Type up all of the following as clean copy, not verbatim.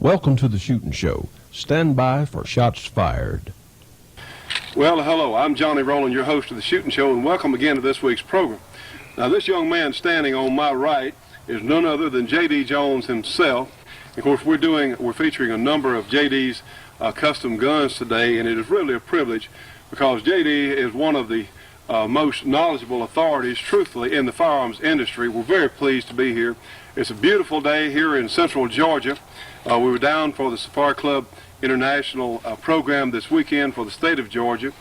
Welcome to the Shootin' Show. Stand by for shots fired. Well, hello, I'm Johnny Rowland, your host of the Shootin' Show, and welcome again to this week's program. Now, this young man standing on my right is none other than J.D. Jones himself. Of course, we're featuring a number of J.D.'s custom guns today, and it is really a privilege because J.D. is one of the most knowledgeable authorities, truthfully, in the firearms industry. We're very pleased to be here. It's a beautiful day here in central Georgia. We were down for the Safari Club International program this weekend for the state of Georgia,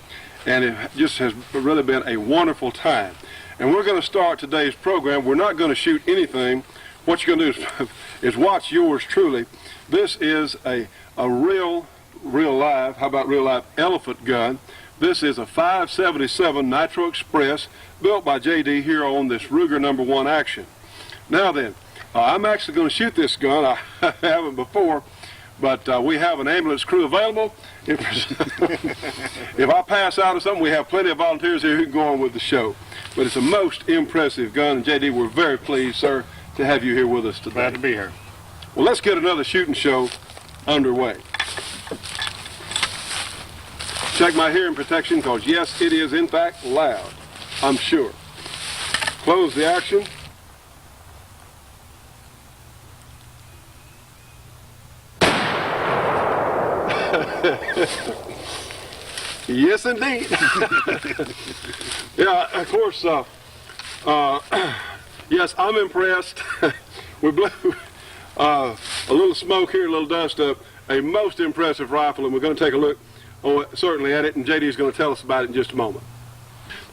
and it just has really been a wonderful time. And we're going to start today's program. We're not going to shoot anything. What you're going to do is watch yours truly. This is a real live, how about real live elephant gun. This is a 577 Nitro Express built by J.D. here on this Ruger No. 1 action. Now then, I'm actually going to shoot this gun. I haven't before, but we have an ambulance crew available. If I pass out or something, we have plenty of volunteers here who can go on with the show. But it's a most impressive gun, and J.D., we're very pleased, sir, to have you here with us today. Glad to be here. Well, let's get another shooting show underway. Check my hearing protection, because yes, it is in fact loud, I'm sure. Close the action. Yes, indeed. Yeah, of course, yes, I'm impressed. We blew a little smoke here, a little dust up. A most impressive rifle, and we're going to take a look certainly at it, and J.D. is going to tell us about it in just a moment.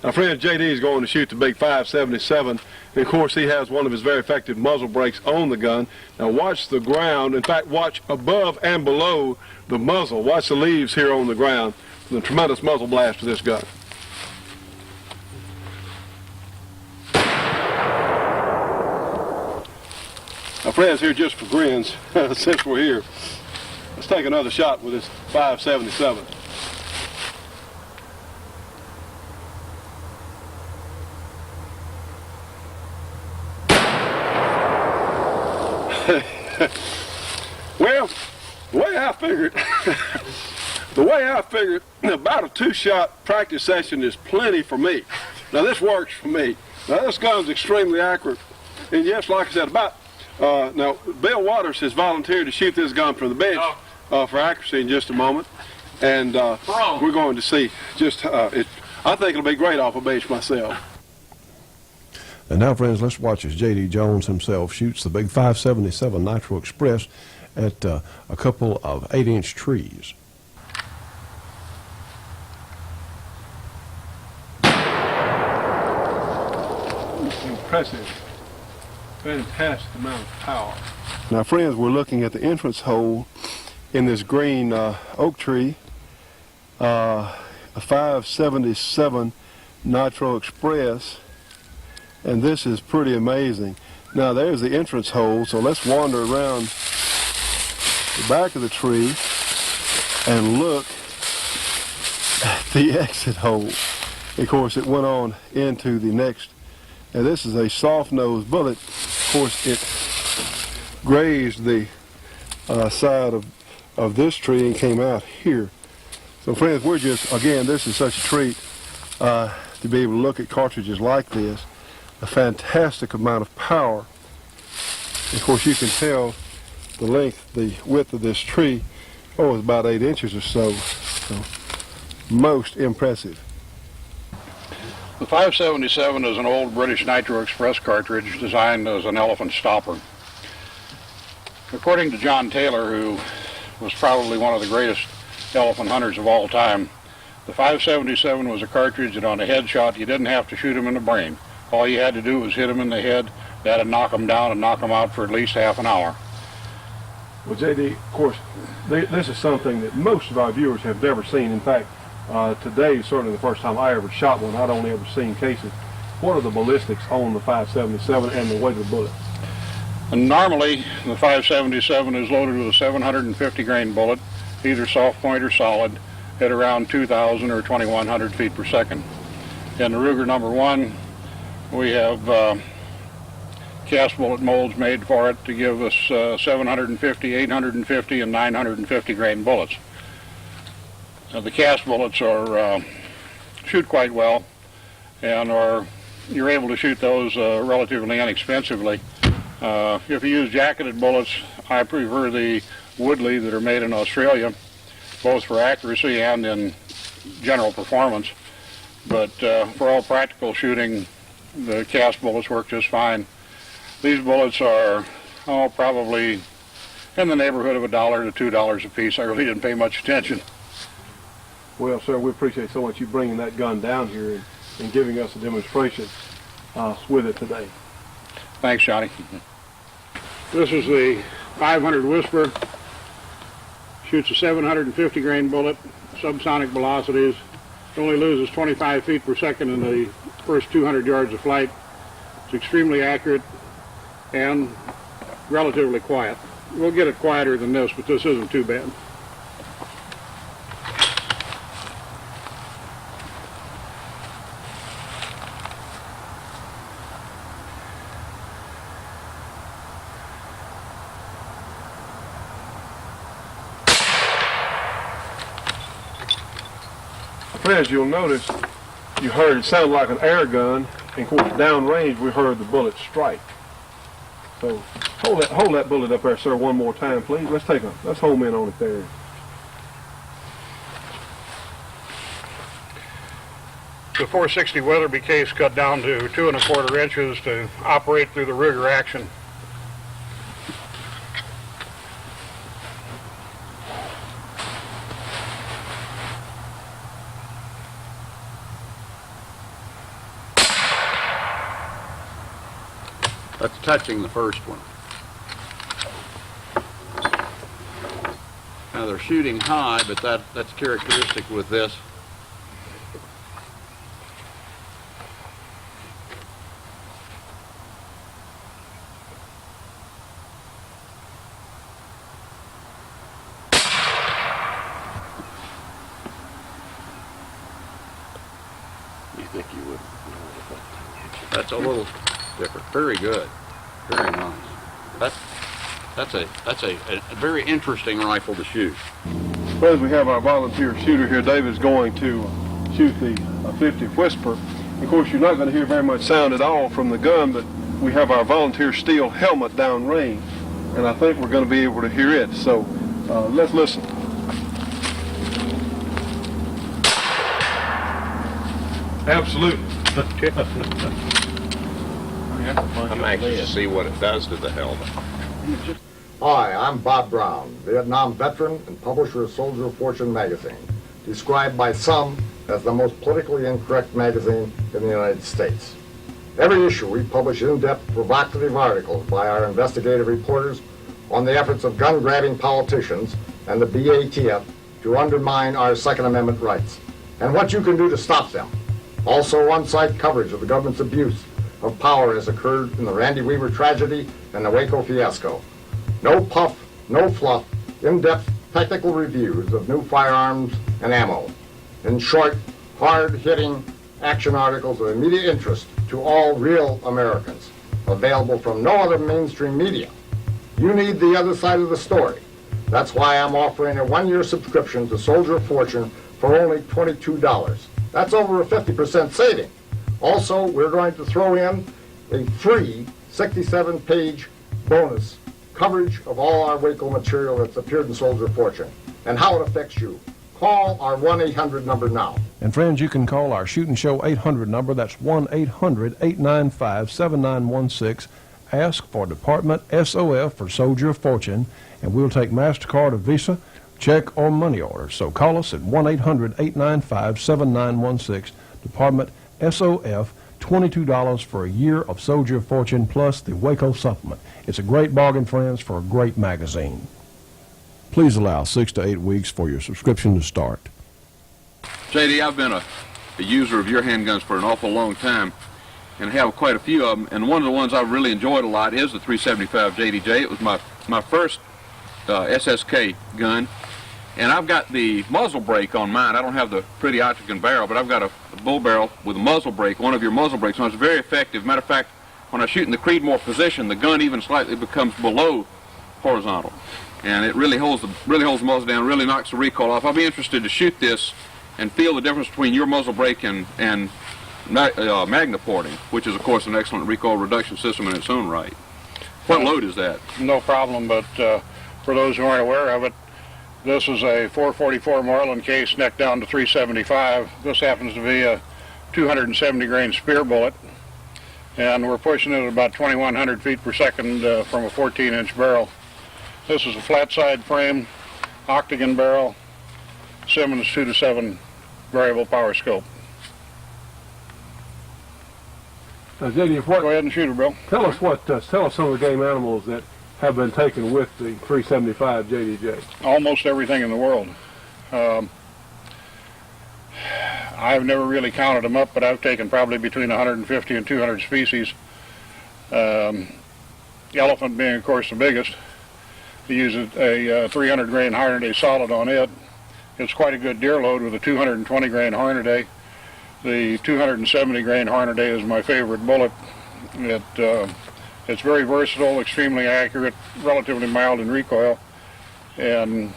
Now, friends, J.D. is going to shoot the big 577, and of course he has one of his very effective muzzle brakes on the gun. Now watch the ground, in fact watch above and below the muzzle. Watch the leaves here on the ground. The tremendous muzzle blast of this gun. Now, friends, here just for grins, since we're here, let's take another shot with this 577. Well, the way I figured, about a 2-shot practice session is plenty for me. Now, this works for me. Now, this gun's extremely accurate. And yes, like I said, now, Bill Waters has volunteered to shoot this gun from the bench for accuracy in just a moment. And we're going to see just, I think it'll be great off a bench myself. And now, friends, let's watch as J.D. Jones himself shoots the big 577 Nitro Express at a couple of 8-inch trees. Impressive. Fantastic amount of power. Now, friends, we're looking at the entrance hole in this green oak tree, a 577 Nitro Express, and this is pretty amazing. Now, there's the entrance hole, so let's wander around the back of the tree and look at the exit hole. Of course, it went on into the next. Now, this is a soft-nosed bullet. Of course, it grazed the side of this tree and came out here. So, friends, we're just, again, this is such a treat to be able to look at cartridges like this. A fantastic amount of power. Of course, you can tell the length, the width of this tree, it's about 8 inches or so. So, most impressive. The 577 is an old British Nitro Express cartridge designed as an elephant stopper. According to John Taylor, who was probably one of the greatest elephant hunters of all time, the 577 was a cartridge that on a headshot you didn't have to shoot him in the brain. All you had to do was hit him in the head. That'd knock him down and knock him out for at least half an hour. Well, J.D., of course, this is something that most of our viewers have never seen. In fact, today is certainly the first time I ever shot one. I'd only ever seen cases. What are the ballistics on the 577 and the weight of the bullet? And normally, the 577 is loaded with a 750 grain bullet, either soft point or solid, at around 2,000 or 2,100 feet per second. In the Ruger No. 1, we have cast bullet molds made for it to give us 750, 850, and 950 grain bullets. The cast bullets are shoot quite well, and you're able to shoot those relatively inexpensively. If you use jacketed bullets, I prefer the Woodley that are made in Australia, both for accuracy and in general performance. But for all practical shooting, the cast bullets work just fine. These bullets are probably in the neighborhood of $1 to $2 a piece. I really didn't pay much attention. Well, sir, we appreciate so much you bringing that gun down here and giving us a demonstration with it today. Thanks, Johnny. This is the 500 Whisper. Shoots a 750 grain bullet, subsonic velocities. It only loses 25 feet per second in the first 200 yards of flight. It's extremely accurate and relatively quiet. We'll get it quieter than this, but this isn't too bad. As you'll notice, you heard it sound like an air gun, and of course downrange we heard the bullet strike. So hold that bullet up there, sir, one more time, please. Let's home in on it there. The 460 Weatherby case cut down to 2 1/4 inches to operate through the rigger action. That's touching the first one. Now they're shooting high, but that's characteristic with this. You think you would? That's a little different. Very good. Very nice. That's a very interesting rifle to shoot. Well, as we have our volunteer shooter here, David's going to shoot the 50 Whisper. Of course, you're not going to hear very much sound at all from the gun, but we have our volunteer steel helmet downrange, and I think we're going to be able to hear it. So let's listen. Absolutely. I'm anxious to see what it does to the helmet. Hi, I'm Bob Brown, Vietnam veteran and publisher of Soldier of Fortune magazine, described by some as the most politically incorrect magazine in the United States. Every issue we publish in-depth, provocative articles by our investigative reporters on the efforts of gun-grabbing politicians and the BATF to undermine our Second Amendment rights, and what you can do to stop them. Also on-site coverage of the government's abuse of power has occurred in the Randy Weaver tragedy and the Waco fiasco. No puff, no fluff, in-depth technical reviews of new firearms and ammo. In short, hard-hitting action articles of immediate interest to all real Americans, available from no other mainstream media. You need the other side of the story. That's why I'm offering a one-year subscription to Soldier of Fortune for only $22. That's over a 50% saving. Also, we're going to throw in a free 67-page bonus coverage of all our Waco material that's appeared in Soldier of Fortune and how it affects you. Call our 1-800 number now. And friends, you can call our Shootin' Show 800 number. That's 1-800-895-7916. Ask for Department SOF for Soldier of Fortune, and we'll take MasterCard or Visa, check, or money order. So call us at 1-800-895-7916. Department SOF, $22 for a year of Soldier of Fortune plus the Waco supplement. It's a great bargain, friends, for a great magazine. Please allow 6 to 8 weeks for your subscription to start. JD, I've been a user of your handguns for an awful long time, and have quite a few of them, and one of the ones I've really enjoyed a lot is the 375 JDJ. It was my first SSK gun, and I've got the muzzle brake on mine. I don't have the pretty Otricon barrel, but I've got a bull barrel with a muzzle brake, one of your muzzle brakes, and it's very effective. Matter of fact, when I shoot in the Creedmoor position, the gun even slightly becomes below horizontal, and it really holds the muzzle down, really knocks the recoil off. I'll be interested to shoot this and feel the difference between your muzzle brake and Magnaporting, which is of course an excellent recoil reduction system in its own right. What load is that? No problem, but for those who aren't aware of it, this is a 444 Marlin case neck down to 375. This happens to be a 270 grain spear bullet, and we're pushing it at about 2,100 feet per second from a 14-inch barrel. This is a flat side frame, octagon barrel, Simmons 2-to-7 variable power scope. JD, Go ahead and shoot her, Bill. tell us some of the game animals that have been taken with the 375 JDJ. Almost everything in the world. I've never really counted them up, but I've taken probably between 150 and 200 species. Elephant being, of course, the biggest. We use a 300 grain Hornady solid on it. It's quite a good deer load with a 220 grain Hornady. The 270 grain Hornady is my favorite bullet. It's very versatile, extremely accurate, relatively mild in recoil, and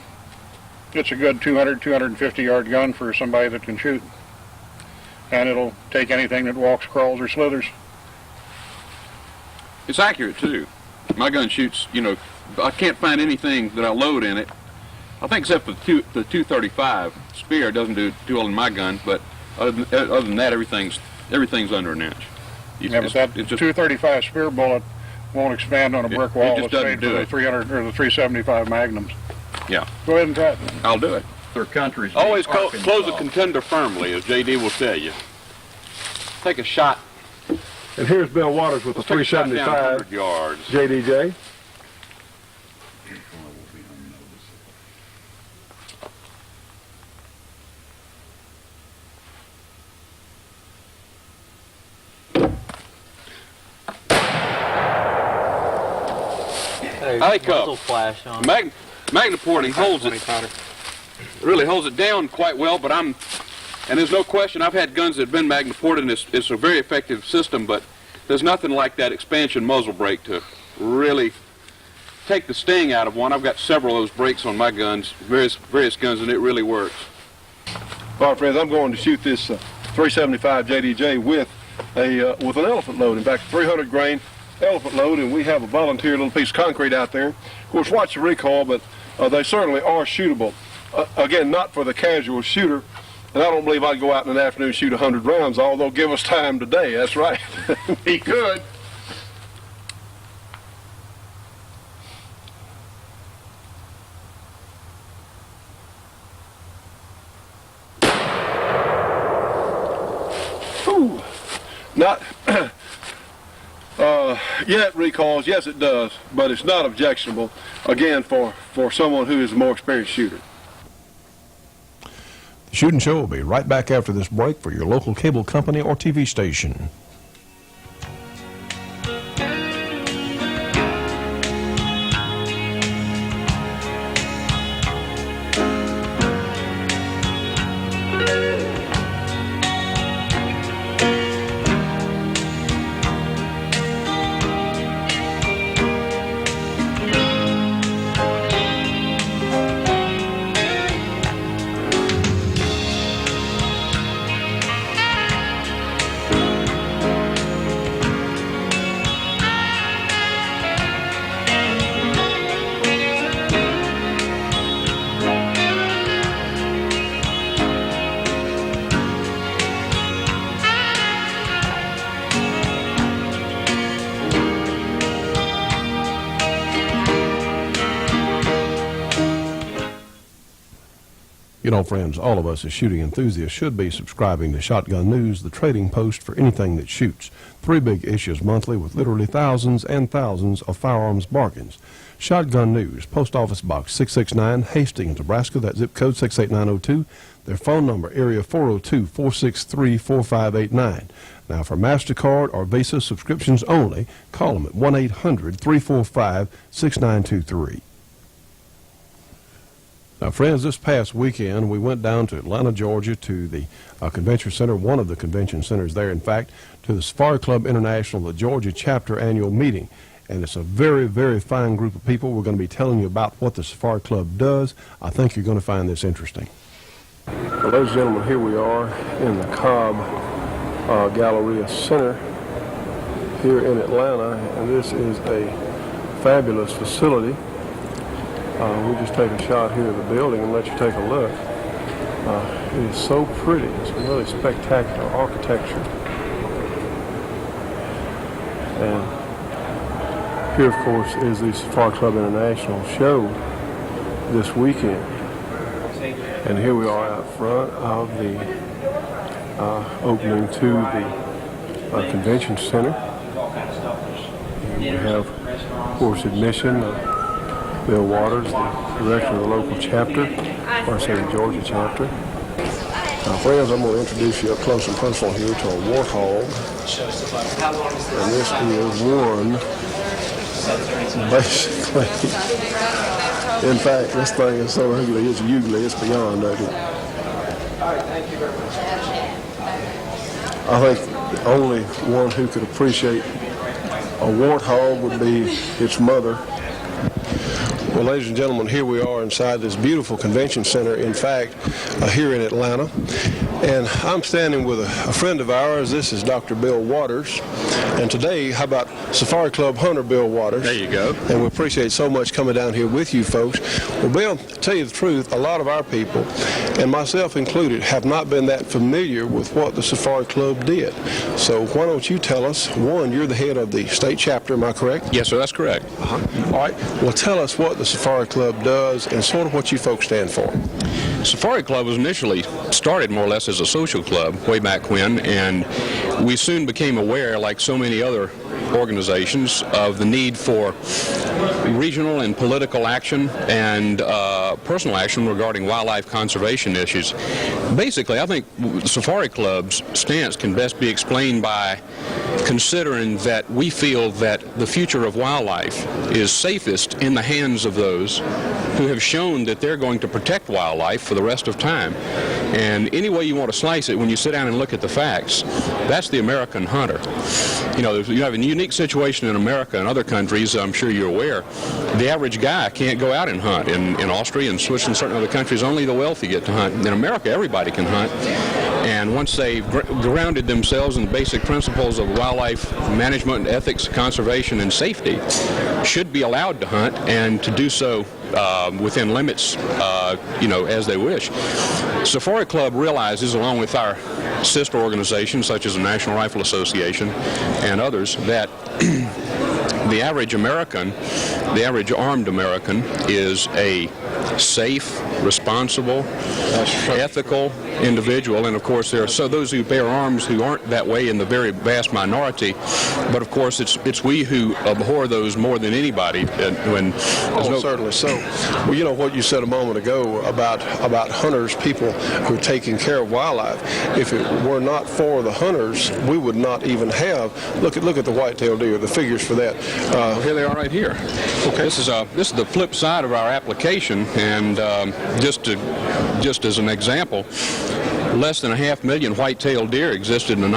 it's a good 250 yard gun for somebody that can shoot. And it'll take anything that walks, crawls, or slithers. It's accurate too. My gun shoots, I can't find anything that I load in it. I think except for the 235 spear doesn't do too well in my gun, but other than that, everything's under an inch. Yeah, but that 235 spear bullet won't expand on a brick wall. It just doesn't do the it. 300 or the 375 Magnums. Yeah. Go ahead and try it. I'll do it. Their countries. Always close a contender firmly, as JD will tell you. Take a shot. And here's Bill Waters with Let's the take a shot down 100 375 yards. JDJ. Hey, Cup. Muzzle flash on. Magnaporting holds it, really holds it down quite well, but and there's no question, I've had guns that have been Magnaported, and it's a very effective system, but there's nothing like that expansion muzzle brake to really take the sting out of one. I've got several of those brakes on my guns, various guns, and it really works. All right, friends, I'm going to shoot this 375 JDJ with an elephant load. In fact, 300 grain elephant load, and we have a volunteer little piece of concrete out there. Of course, watch the recoil, but they certainly are shootable. Again, not for the casual shooter, and I don't believe I'd go out in an afternoon and shoot 100 rounds, although give us time today, that's right. He could. Ooh. Not... yeah, it recoils. Yes, it does, but it's not objectionable, again, for someone who is a more experienced shooter. The Shootin' Show will be right back after this break for your local cable company or TV station. You know, friends, all of us as shooting enthusiasts should be subscribing to Shotgun News, the trading post for anything that shoots. 3 big issues monthly with literally thousands and thousands of firearms bargains. Shotgun News, Post Office Box 669, Hastings, Nebraska, that zip code 68902. Their phone number, area 402-463-4589. Now, for MasterCard or Visa subscriptions only, call them at 1-800-345-6923. Now, friends, this past weekend we went down to Atlanta, Georgia to the convention center, one of the convention centers there, in fact, to the Safari Club International, the Georgia chapter annual meeting. And it's a very, very fine group of people. We're going to be telling you about what the Safari Club does. I think you're going to find this interesting. Well, ladies and gentlemen, here we are in the Cobb Galleria Center here in Atlanta, and this is a fabulous facility. We'll just take a shot here of the building and let you take a look. It is so pretty. It's really spectacular architecture. And here, of course, is the Safari Club International show this weekend. And here we are out front of the opening to the convention center. And we have, of course, admission. Bill Waters, the director of the local chapter, or I say the Georgia chapter. Now, friends, I'm going to introduce you up close and personal here to a warthog. And this is one, basically. In fact, this thing is so ugly, it's ugly, it's beyond ugly. I think the only one who could appreciate a warthog would be its mother. Well, ladies and gentlemen, here we are inside this beautiful convention center, in fact, here in Atlanta. And I'm standing with a friend of ours. This is Dr. Bill Waters. And today, how about Safari Club hunter Bill Waters? There you go. And we appreciate so much coming down here with you folks. Well, Bill, to tell you the truth, a lot of our people, and myself included, have not been that familiar with what the Safari Club did. So why don't you tell us, one, you're the head of the state chapter, am I correct? Yes, sir, that's correct. All right. Well, tell us what the Safari Club does and sort of what you folks stand for. Safari Club was initially started more or less as a social club way back when, and we soon became aware, like so many other organizations, of the need for regional and political action and personal action regarding wildlife conservation issues. Basically, I think Safari Club's stance can best be explained by considering that we feel that the future of wildlife is safest in the hands of those who have shown that they're going to protect wildlife for the rest of time. And any way you want to slice it, when you sit down and look at the facts, that's the American hunter. You know, you have a unique situation in America and other countries, I'm sure you're aware. The average guy can't go out and hunt. In Austria and Switzerland and certain other countries, only the wealthy get to hunt. In America, everybody can hunt. And once they've grounded themselves in the basic principles of wildlife management, ethics, conservation, and safety, should be allowed to hunt and to do so within limits, as they wish. Safari Club realizes, along with our sister organizations such as the National Rifle Association and others, that the average American, the average armed American, is a safe, responsible, ethical individual. And of course there are those who bear arms who aren't that way in the very vast minority, but of course it's we who abhor those more than anybody. Certainly so. Well, you know what you said a moment ago about hunters, people who are taking care of wildlife. If it were not for the hunters, we would not even have. Look at the white-tailed deer. The figures for that. Here they are, right here. Okay. This is the flip side of our application, and just as an example, less than 500,000 white-tailed deer existed in the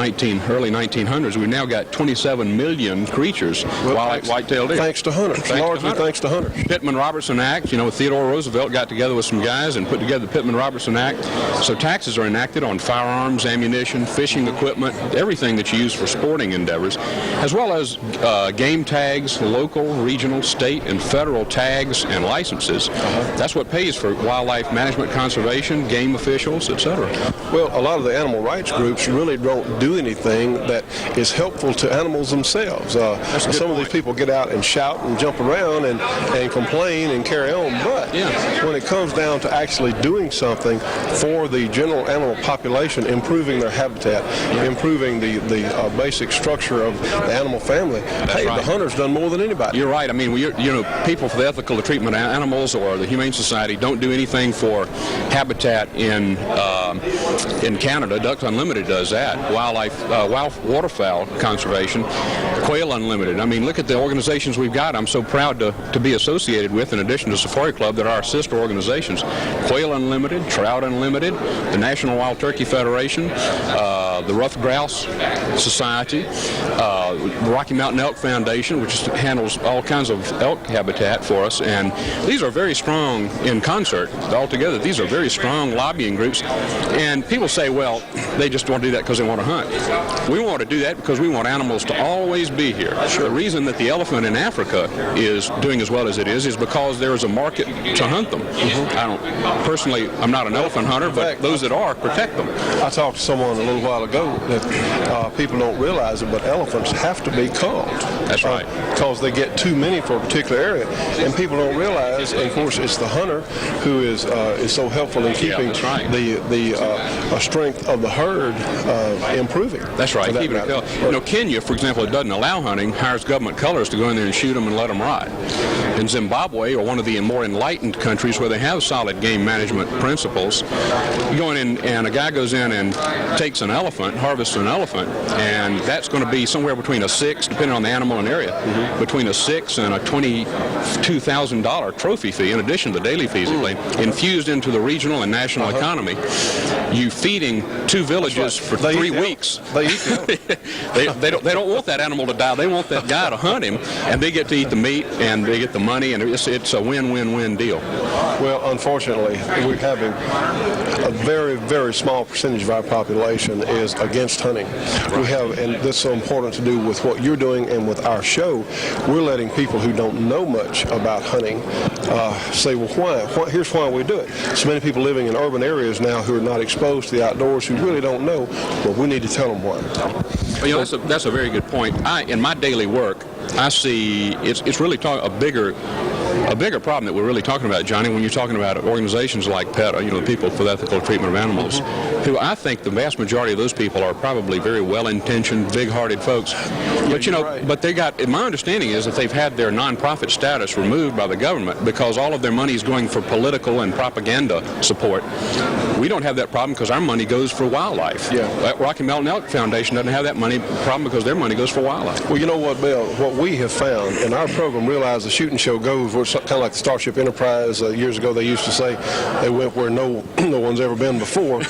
early 1900s. We've now got 27 million creatures, white-tailed deer. Thanks to hunters, largely thanks to hunters. Pittman-Robertson Act, Theodore Roosevelt got together with some guys and put together the Pittman-Robertson Act. So taxes are enacted on firearms, ammunition, fishing equipment, everything that's used for sporting endeavors, as well as game tags, local, regional, state, and federal tags and licenses. That's what pays for wildlife management, conservation, game officials, etc. Well, a lot of the animal rights groups really don't do anything that is helpful to animals themselves. Some of these people get out and shout and jump around and complain and carry on, but when it comes down to actually doing something for the general animal population, improving their habitat, improving the basic structure of the animal family, the hunter's done more than anybody. You're right. I mean, people for the ethical treatment of animals or the Humane Society don't do anything for habitat in in Canada, Ducks Unlimited does that. Waterfowl Conservation, Quail Unlimited. I mean, look at the organizations we've got. I'm so proud to be associated with, in addition to Safari Club, that are our sister organizations. Quail Unlimited, Trout Unlimited, the National Wild Turkey Federation, the Ruffed Grouse Society, the Rocky Mountain Elk Foundation, which handles all kinds of elk habitat for us. And these are very strong in concert altogether. These are very strong lobbying groups. And people say, well, they just want to do that because they want to hunt. We want to do that because we want animals to always be here. Sure. The reason that the elephant in Africa is doing as well as it is because there is a market to hunt them. Personally, I'm not an elephant hunter, but those that are, protect them. I talked to someone a little while ago that people don't realize it, but elephants have to be culled. That's right. Because they get too many for a particular area. And people don't realize, and of course, it's the hunter who is so helpful in keeping the strength of the herd improving. That's right. Keeping it culled. You know, Kenya, for example, it doesn't allow hunting, hires government cullers to go in there and shoot them and let them ride. In Zimbabwe, or one of the more enlightened countries where they have solid game management principles, you go in and a guy goes in and takes an elephant, harvests an elephant, and that's going to be somewhere between a $6, depending on the animal and area, between a $6 and a $22,000 trophy fee, in addition to the daily fees they pay, infused into the regional and national economy. You feeding 2 villages for 3 weeks. They eat them. they don't want that animal to die. They want that guy to hunt him, and they get to eat the meat, and they get the money, and it's a win-win-win deal. Well, unfortunately, we're having a very, very small percentage of our population is against hunting. We have, and this is so important to do with what you're doing and with our show, we're letting people who don't know much about hunting say, well, why? Here's why we do it. So many people living in urban areas now who are not exposed to the outdoors, who really don't know, but we need to tell them why. Well, you know, that's a very good point. In my daily work, I see it's really a bigger problem that we're really talking about, Johnny, when you're talking about organizations like PETA, the People for the Ethical Treatment of Animals, who I think the vast majority of those people are probably very well-intentioned, big-hearted folks. But, but they got, my understanding is that they've had their nonprofit status removed by the government because all of their money is going for political and propaganda support. We don't have that problem because our money goes for wildlife. Yeah. Rocky Mountain Elk Foundation doesn't have that problem because their money goes for wildlife. Well, you know what, Bill? What we have found, and our program Realize the Shooting Show goes, we're kind of like the Starship Enterprise. Years ago, they used to say they went where no one's ever been before.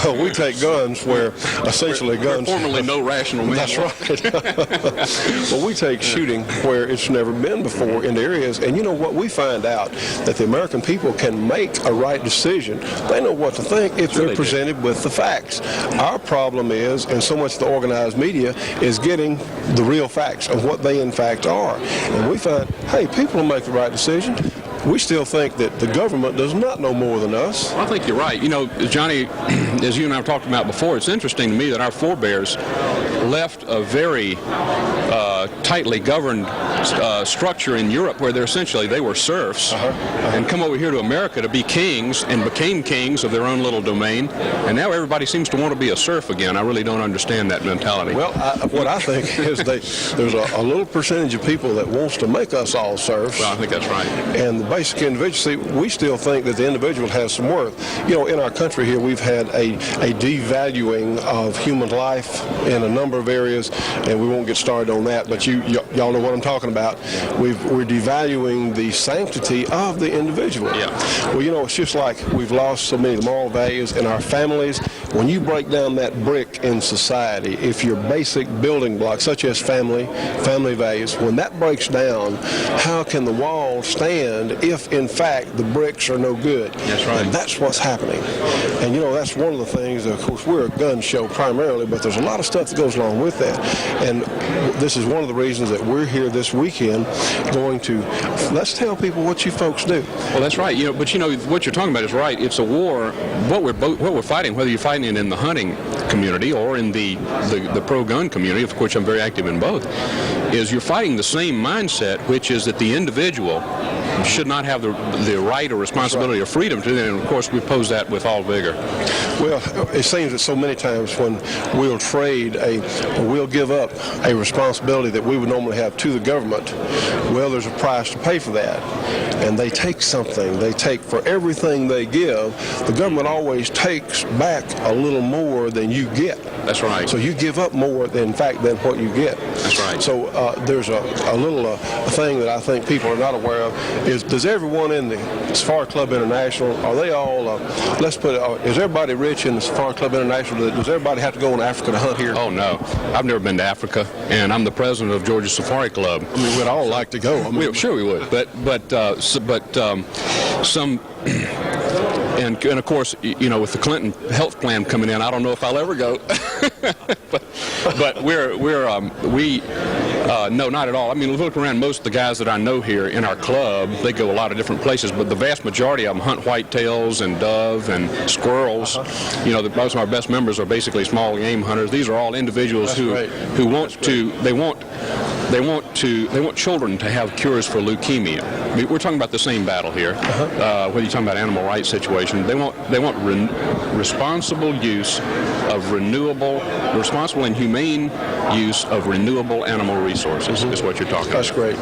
Well, we take guns where essentially guns... Formerly no rational man. That's right. Well, we take shooting where it's never been before into areas, and you know what? We find out that the American people can make a right decision. They know what to think if they're presented with the facts. Our problem is, and so much of the organized media, is getting the real facts of what they in fact are. And we find, hey, people will make the right decision. We still think that the government does not know more than us. Well, I think you're right. You know, Johnny, as you and I have talked about before, it's interesting to me that our forebears left a very tightly governed structure in Europe where they were serfs, and come over here to America to be kings and became kings of their own little domain, and now everybody seems to want to be a serf again. I really don't understand that mentality. Well, what I think is there's a little percentage of people that wants to make us all serfs. Well, I think that's right. And the basic individual, see, we still think that the individual has some worth. You know, in our country here, we've had a devaluing of human life in a number of areas, and we won't get started on that, but y'all know what I'm talking about. We're devaluing the sanctity of the individual. Yeah. Well, you know, it's just like we've lost so many of the moral values in our families. When you break down that brick in society, if your basic building blocks, such as family values, when that breaks down, how can the wall stand if, in fact, the bricks are no good? That's right. And that's what's happening. And, you know, that's one of the things, of course, we're a gun show primarily, but there's a lot of stuff that goes along with that. And this is one of the reasons that we're here this weekend going to, let's tell people what you folks do. Well, that's right. You know, but you know what you're talking about is right. It's a war. What we're fighting, whether you're fighting it in the hunting community or in the pro-gun community, of course I'm very active in both, is you're fighting the same mindset, which is that the individual should not have the right or responsibility or freedom to, and of course we oppose that with all vigor. Well, it seems that so many times when we'll trade or we'll give up a responsibility that we would normally have to the government, well, there's a price to pay for that. And they take something. They take, for everything they give, the government always takes back a little more than you get. That's right. So you give up more, in fact, than what you get. That's right. So there's a little thing that I think people are not aware of is, does everyone in the Safari Club International, are they all, let's put it, is everybody rich in the Safari Club International? Does everybody have to go in Africa to hunt here? Oh, no. I've never been to Africa, and I'm the president of Georgia Safari Club. I mean, we'd all like to go. I mean, Sure we would, but some... And of course, you know, with the Clinton health plan coming in, I don't know if I'll ever go. but no, not at all. I mean, look around. Most of the guys that I know here in our club, they go a lot of different places, but the vast majority of them hunt whitetails and dove and squirrels. You know, most of our best members are basically small game hunters. These are all individuals who want children to have cures for leukemia. I mean, we're talking about the same battle here. Whether you're talking about animal rights situation, they want responsible use of responsible and humane use of renewable animal resources is what you're talking about. That's great.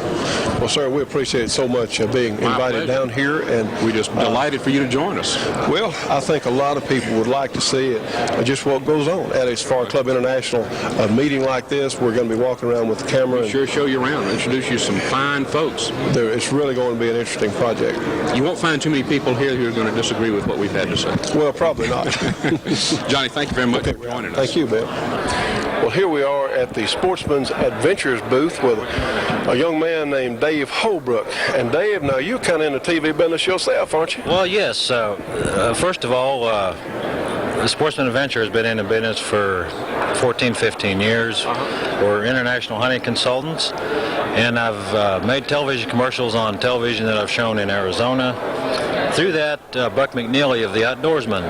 Well, sir, we appreciate so much being invited down here, and we're just delighted for you to join us. Well, I think a lot of people would like to see just what goes on at a Safari Club International. A meeting like this, we're going to be walking around with the camera. Sure, show you around, introduce you to some fine folks. It's really going to be an interesting project. You won't find too many people here who are going to disagree with what we've had to say. Well, probably not. Johnny, thank you very much for joining us. Thank you, Bill. Well, here we are at the Sportsman's Adventures booth with a young man named Dave Holbrook. And Dave, now you're kind of in the TV business yourself, aren't you? Well, yes. First of all, the Sportsman Adventure has been in the business for 14, 15 years. We're international hunting consultants, and I've made television commercials on television that I've shown in Arizona. Through that, Buck McNeely of the Outdoorsman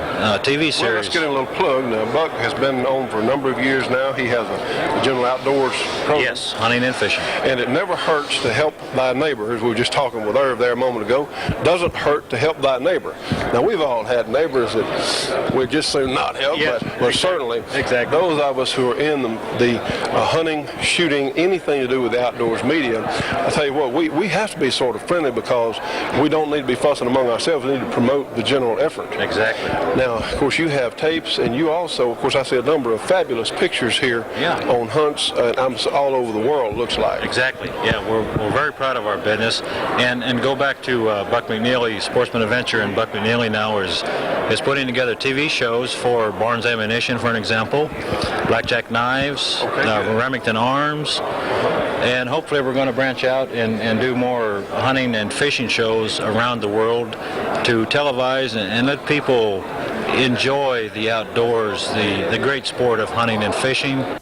TV series. Well, let's get a little plug. Now, Buck has been on for a number of years now. He has a general outdoors program. Yes, hunting and fishing. And it never hurts to help thy neighbor, as we were just talking with Irv there a moment ago. Doesn't hurt to help thy neighbor. Now, we've all had neighbors that we'd just soon not help, yes, but certainly those of us who are in the hunting, shooting, anything to do with the outdoors media, I tell you what, we have to be sort of friendly because we don't need to be fussing among ourselves. We need to promote the general effort. Exactly. Now, of course, you have tapes, and you also, of course, I see a number of fabulous pictures here on hunts all over the world, looks like. Exactly. Yeah, we're very proud of our business. And go back to Buck McNeely, Sportsman Adventure, and Buck McNeely now is putting together TV shows for Barnes Ammunition, for an example, Blackjack Knives, Remington Arms, and hopefully we're going to branch out and do more hunting and fishing shows around the world to televise and let people enjoy the outdoors, the great sport of hunting and fishing. The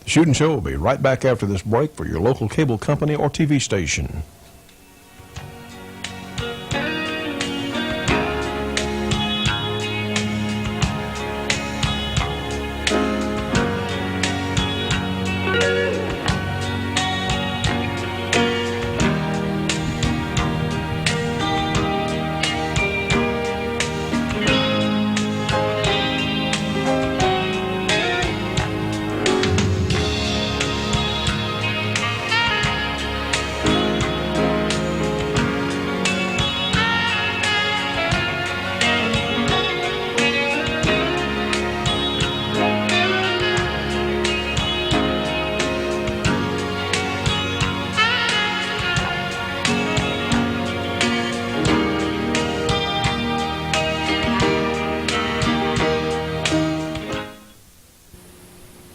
Shootin' Show will be right back after this break for your local cable company or TV station.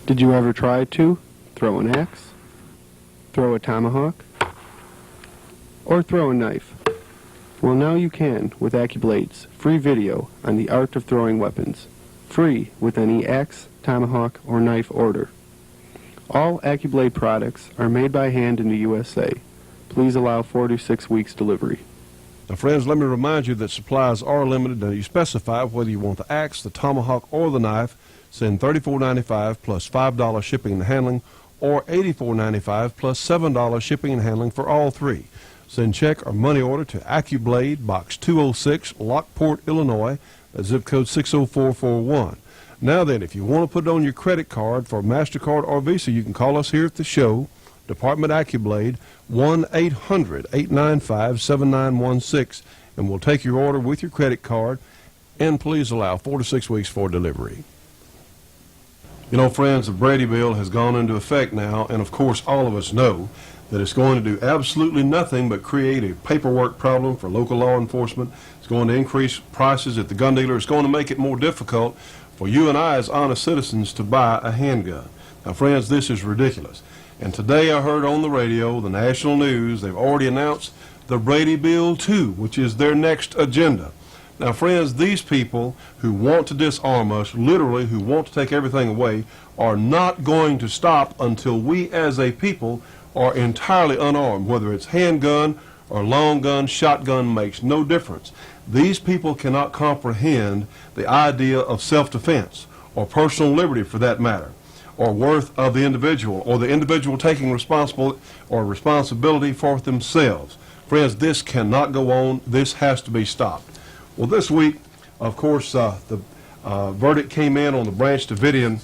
Did you ever try to throw an axe, throw a tomahawk, or throw a knife? Well, now you can with AccuBlade's free video on the art of throwing weapons, free with any axe, tomahawk, or knife order. All AccuBlade products are made by hand in the USA. Please allow 4 to 6 weeks delivery. Now, friends, let me remind you that supplies are limited. Now, you specify whether you want the axe, the tomahawk, or the knife. Send $34.95 plus $5 shipping and handling, or $84.95 plus $7 shipping and handling for all three. Send check or money order to AccuBlade, Box 206, Lockport, Illinois, zip code 60441. Now then, if you want to put it on your credit card for MasterCard or Visa, you can call us here at the show, Department AccuBlade, 1-800-895-7916, and we'll take your order with your credit card, and please allow 4 to 6 weeks for delivery. You know, friends, the Brady Bill has gone into effect now, and of course all of us know that it's going to do absolutely nothing but create a paperwork problem for local law enforcement. It's going to increase prices at the gun dealer. It's going to make it more difficult for you and I as honest citizens to buy a handgun. Now, friends, this is ridiculous. And today I heard on the radio, the national news, they've already announced the Brady Bill 2, which is their next agenda. Now, friends, these people who want to disarm us, literally who want to take everything away, are not going to stop until we as a people are entirely unarmed. Whether it's handgun or long gun, shotgun, makes no difference. These people cannot comprehend the idea of self-defense or personal liberty, for that matter, or worth of the individual, or the individual taking responsibility for themselves. Friends, this cannot go on. This has to be stopped. Well, this week, of course, the verdict came in on the Branch Davidian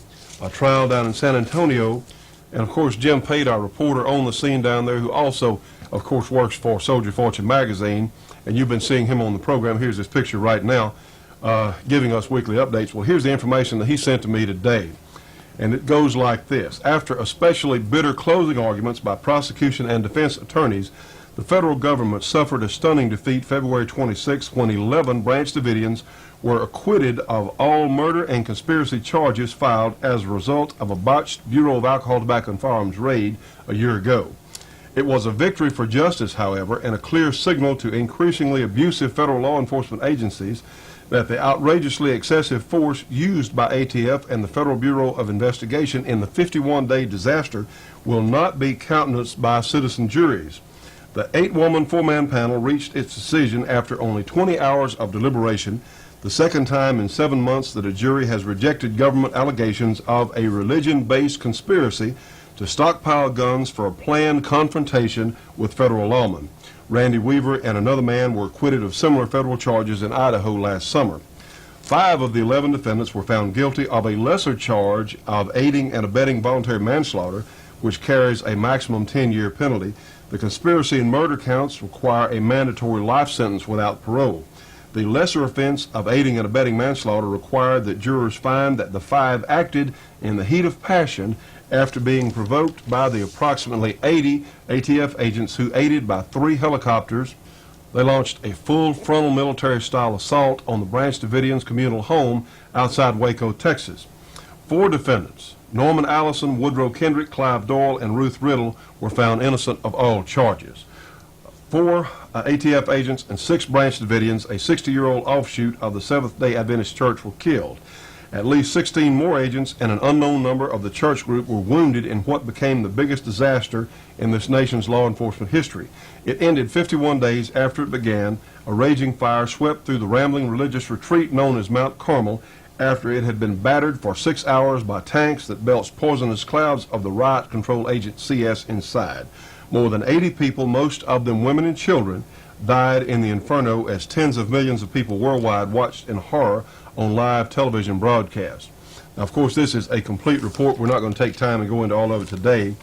trial down in San Antonio, and of course Jim Pate, our reporter on the scene down there, who also, of course, works for Soldier Fortune magazine, and you've been seeing him on the program. Here's his picture right now, giving us weekly updates. Well, here's the information that he sent to me today, and it goes like this. After especially bitter closing arguments by prosecution and defense attorneys, the federal government suffered a stunning defeat February 26 when 11 Branch Davidians were acquitted of all murder and conspiracy charges filed as a result of a botched Bureau of Alcohol, Tobacco, and Firearms raid a year ago. It was a victory for justice, however, and a clear signal to increasingly abusive federal law enforcement agencies that the outrageously excessive force used by ATF and the Federal Bureau of Investigation in the 51-day disaster will not be countenanced by citizen juries. The 8-woman, 4-man panel reached its decision after only 20 hours of deliberation, the second time in 7 months that a jury has rejected government allegations of a religion-based conspiracy to stockpile guns for a planned confrontation with federal lawmen. Randy Weaver and another man were acquitted of similar federal charges in Idaho last summer. 5 of the 11 defendants were found guilty of a lesser charge of aiding and abetting voluntary manslaughter, which carries a maximum 10-year penalty. The conspiracy and murder counts require a mandatory life sentence without parole. The lesser offense of aiding and abetting manslaughter required that jurors find that the 5 acted in the heat of passion after being provoked by the approximately 80 ATF agents who, aided by 3 helicopters, they launched a full frontal military-style assault on the Branch Davidians' communal home outside Waco, Texas. 4 defendants, Norman Allison, Woodrow Kendrick, Clive Doyle, and Ruth Riddle, were found innocent of all charges. 4 ATF agents and 6 Branch Davidians, a 60-year-old offshoot of the Seventh-day Adventist Church, were killed. At least 16 more agents and an unknown number of the church group were wounded in what became the biggest disaster in this nation's law enforcement history. It ended 51 days after it began. A raging fire swept through the rambling religious retreat known as Mount Carmel after it had been battered for 6 hours by tanks that belched poisonous clouds of the riot control agent CS inside. More than 80 people, most of them women and children, died in the inferno as tens of millions of people worldwide watched in horror on live television broadcasts. Now, of course, this is a complete report. We're not going to take time and go into all of it today,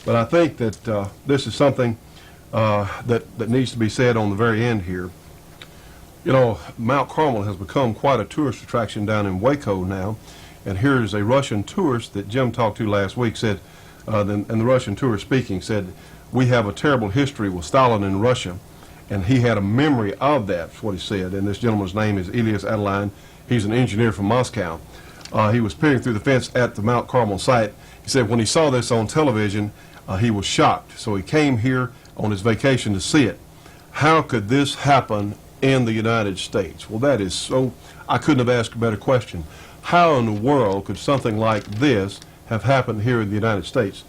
but I think that this is something that needs to be said on the very end here. You know, Mount Carmel has become quite a tourist attraction down in Waco now, and here's a Russian tourist that Jim talked to last week said, and the Russian tourist speaking said, "We have a terrible history with Stalin in Russia," and he had a memory of that, is what he said. And this gentleman's name is Elias Adeline. He's an engineer from Moscow. He was peering through the fence at the Mount Carmel site. He said when he saw this on television, he was shocked. So he came here on his vacation to see it. How could this happen in the United States? Well, that is so, I couldn't have asked a better question. How in the world could something like this have happened here in the United States?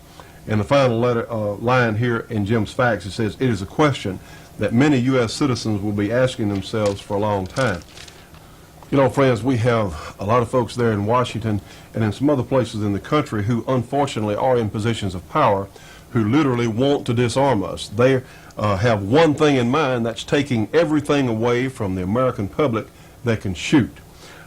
And the final line here in Jim's facts, it says, "It is a question that many U.S. citizens will be asking themselves for a long time." You know, friends, we have a lot of folks there in Washington and in some other places in the country who unfortunately are in positions of power who literally want to disarm us. They have one thing in mind, that's taking everything away from the American public that can shoot.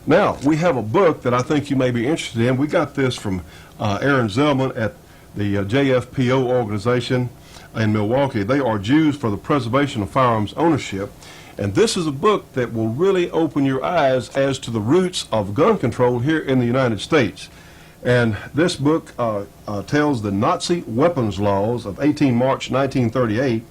Now, we have a book that I think you may be interested in. We got this from Aaron Zellman at the JFPO organization in Milwaukee. They are Jews for the Preservation of Firearms Ownership. And this is a book that will really open your eyes as to the roots of gun control here in the United States. And this book tells the Nazi weapons laws of 18 March 1938.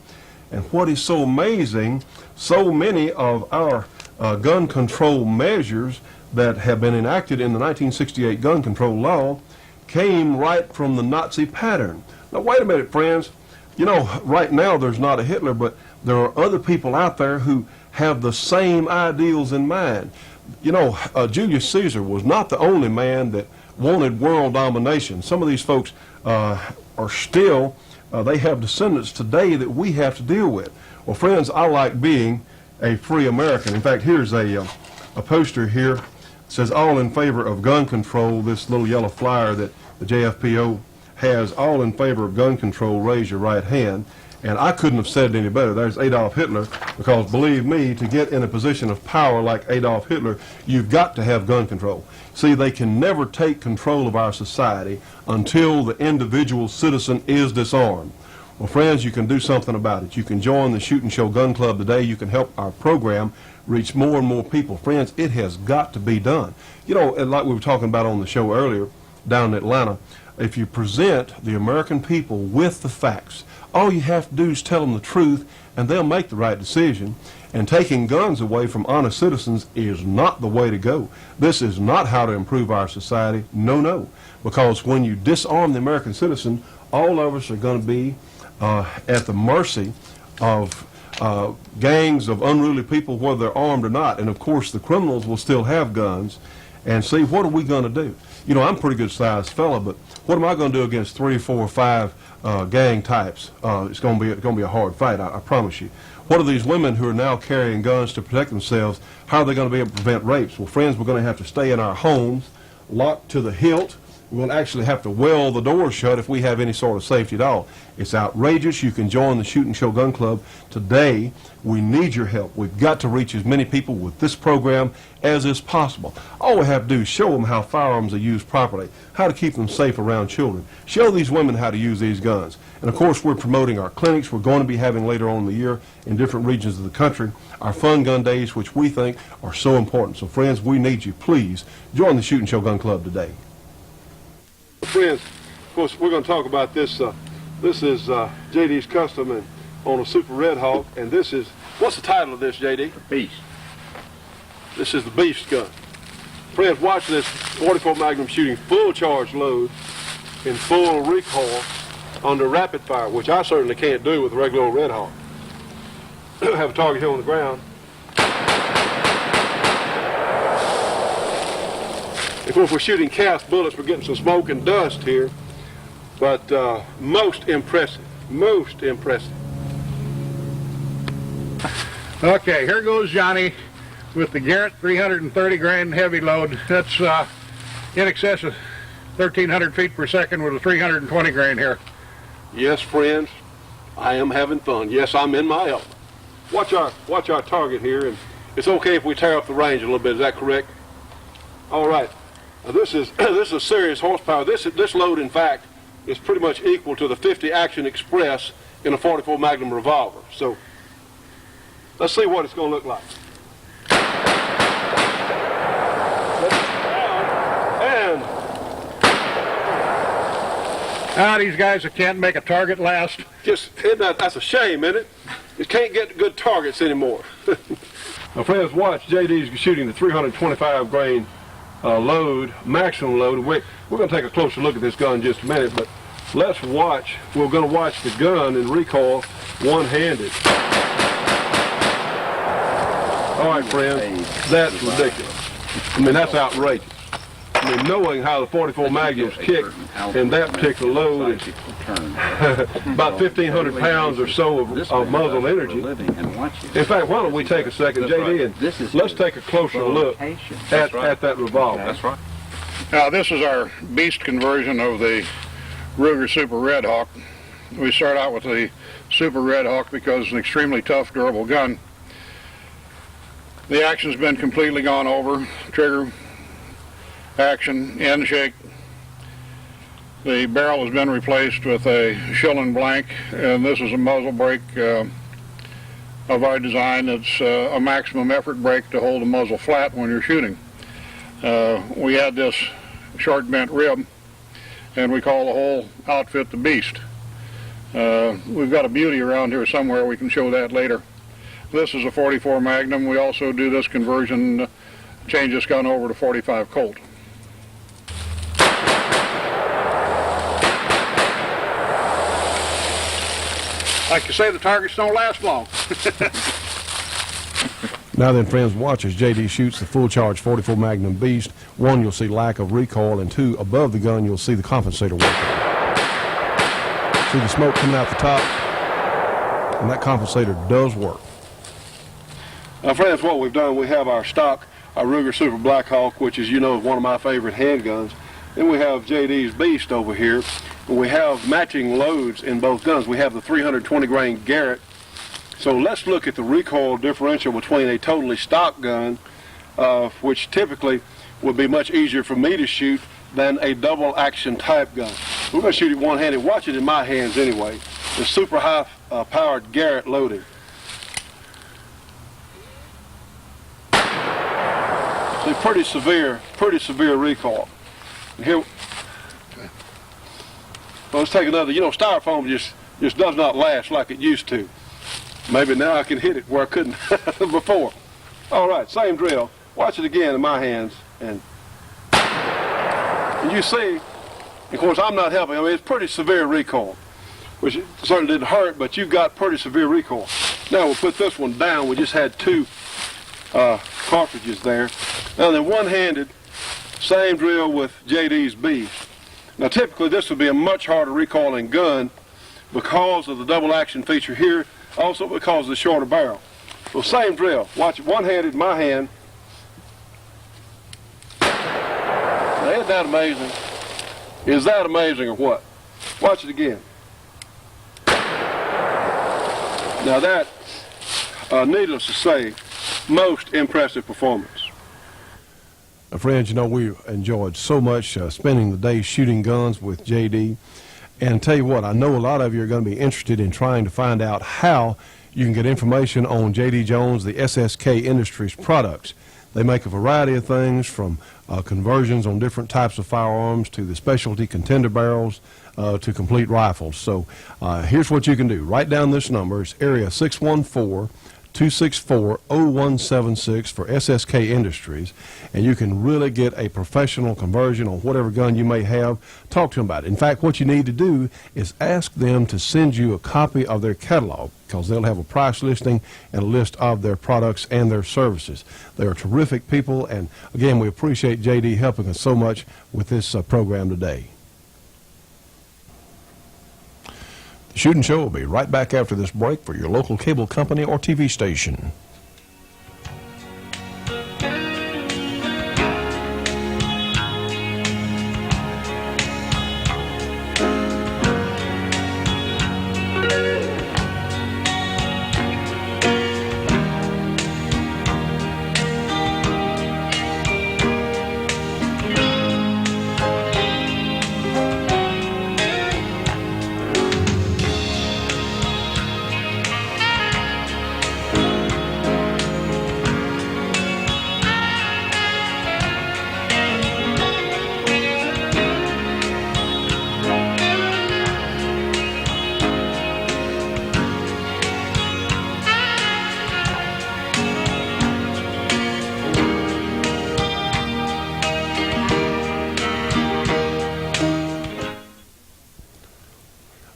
And what is so amazing, so many of our gun control measures that have been enacted in the 1968 gun control law came right from the Nazi pattern. Now, wait a minute, friends. You know, right now there's not a Hitler, but there are other people out there who have the same ideals in mind. You know, Julius Caesar was not the only man that wanted world domination. Some of these folks are still, they have descendants today that we have to deal with. Well, friends, I like being a free American. In fact, here's a poster here. It says, all in favor of gun control. This little yellow flyer that the JFPO has, all in favor of gun control, raise your right hand. And I couldn't have said it any better. There's Adolf Hitler, because believe me, to get in a position of power like Adolf Hitler, you've got to have gun control. See, they can never take control of our society until the individual citizen is disarmed. Well, friends, you can do something about it. You can join the Shoot and Show Gun Club today. You can help our program reach more and more people. Friends, it has got to be done. You know, like we were talking about on the show earlier down in Atlanta, if you present the American people with the facts, all you have to do is tell them the truth, and they'll make the right decision. And taking guns away from honest citizens is not the way to go. This is not how to improve our society. No, no. Because when you disarm the American citizen, all of us are going to be at the mercy of gangs of unruly people, whether they're armed or not. And of course, the criminals will still have guns. And see, what are we going to do? You know, I'm a pretty good sized fella, but what am I going to do against 3, 4, 5 gang types? It's going to be a hard fight, I promise you. What are these women who are now carrying guns to protect themselves? How are they going to be able to prevent rapes? Well, friends, we're going to have to stay in our homes, locked to the hilt. We're going to actually have to weld the doors shut if we have any sort of safety at all. It's outrageous. You can join the Shoot and Show Gun Club today. We need your help. We've got to reach as many people with this program as is possible. All we have to do is show them how firearms are used properly, how to keep them safe around children. Show these women how to use these guns. And of course, we're promoting our clinics. We're going to be having later on in the year in different regions of the country our fun gun days, which we think are so important. So friends, we need you. Please join the Shoot and Show Gun Club today. Friends, of course, we're going to talk about this. This is JD's Custom and on a Super Red Hawk, and this is, what's the title of this, JD? The Beast. This is the Beast gun. Friends, watch this 44 Magnum shooting full charge load in full recoil under rapid fire, which I certainly can't do with a regular old Red Hawk. Have a target here on the ground. Of course, we're shooting cast bullets. We're getting some smoke and dust here, but most impressive, most impressive. Okay, here goes Johnny with the Garrett 330 grain heavy load. That's in excess of 1,300 feet per second with a 320 grain here. Yes, friends, I am having fun. Yes, I'm in my element. Watch our target here, and it's okay if we tear up the range a little bit. Is that correct? All right. This is a serious horsepower. This load, in fact, is pretty much equal to the 50 Action Express in a 44 Magnum revolver. So let's see what it's going to look like. And These guys that can't make a target last. That's a shame, isn't it? You can't get good targets anymore. Now, friends, watch. JD's shooting the 325 grain load, maximum load. We're going to take a closer look at this gun in just a minute, but let's watch. We're going to watch the gun in recoil one-handed. All right, friends, that's ridiculous. I mean, that's outrageous. I mean, knowing how the 44 Magnums kick in that particular load is about 1,500 pounds or so of muzzle energy. In fact, why don't we take a second, JD, and let's take a closer look at that revolver. That's right. Now, this is our beast conversion of the Ruger Super Red Hawk. We start out with the Super Red Hawk because it's an extremely tough, durable gun. The action's been completely gone over. Trigger, action, end shake. The barrel has been replaced with a Shootin blank, and this is a muzzle brake of our design. It's a maximum effort brake to hold the muzzle flat when you're shooting. We had this short bent rib, and we call the whole outfit the Beast. We've got a beauty around here somewhere. We can show that later. This is a 44 Magnum. We also do this conversion, change this gun over to 45 Colt. Like you say, the targets don't last long. Now then, friends, watch as J.D. shoots the full-charge 44 Magnum Beast. One, you'll see lack of recoil, and two, above the gun, you'll see the compensator working. See the smoke coming out the top, and that compensator does work. Now, friends, what we've done, we have our stock, our Ruger Super Black Hawk, which, as you know, is one of my favorite handguns. Then we have J.D.'s Beast over here. We have matching loads in both guns. We have the 320 grain Garrett. So let's look at the recoil differential between a totally stock gun, which typically would be much easier for me to shoot than a double action type gun. We're going to shoot it one-handed. Watch it in my hands anyway. The super high powered Garrett loading. See, pretty severe recoil. And here, well, let's take another. You know, styrofoam just does not last like it used to. Maybe now I can hit it where I couldn't before. All right, same drill. Watch it again in my hands, and you see, of course, I'm not helping. I mean, it's pretty severe recoil, which certainly didn't hurt, but you've got pretty severe recoil. Now we'll put this one down. We just had two cartridges there. Now then, one-handed, same drill with J.D.'s Beast. Now typically this would be a much harder recoiling gun because of the double action feature here, also because of the shorter barrel. Well, same drill. Watch it one-handed, my hand. Now, isn't that amazing? Is that amazing or what? Watch it again. Now that, needless to say, most impressive performance. Now, friends, you know, we enjoyed so much spending the day shooting guns with J.D. And tell you what, I know a lot of you are going to be interested in trying to find out how you can get information on J.D. Jones, the SSK Industries products. They make a variety of things from conversions on different types of firearms to the specialty contender barrels to complete rifles. So here's what you can do. Write down this number. It's area 614-264-0176 for SSK Industries, and you can really get a professional conversion on whatever gun you may have. Talk to them about it. In fact, what you need to do is ask them to send you a copy of their catalog, because they'll have a price listing and a list of their products and their services. They are terrific people, and again, we appreciate J.D. helping us so much with this program today. The Shootin' Show will be right back after this break for your local cable company or TV station.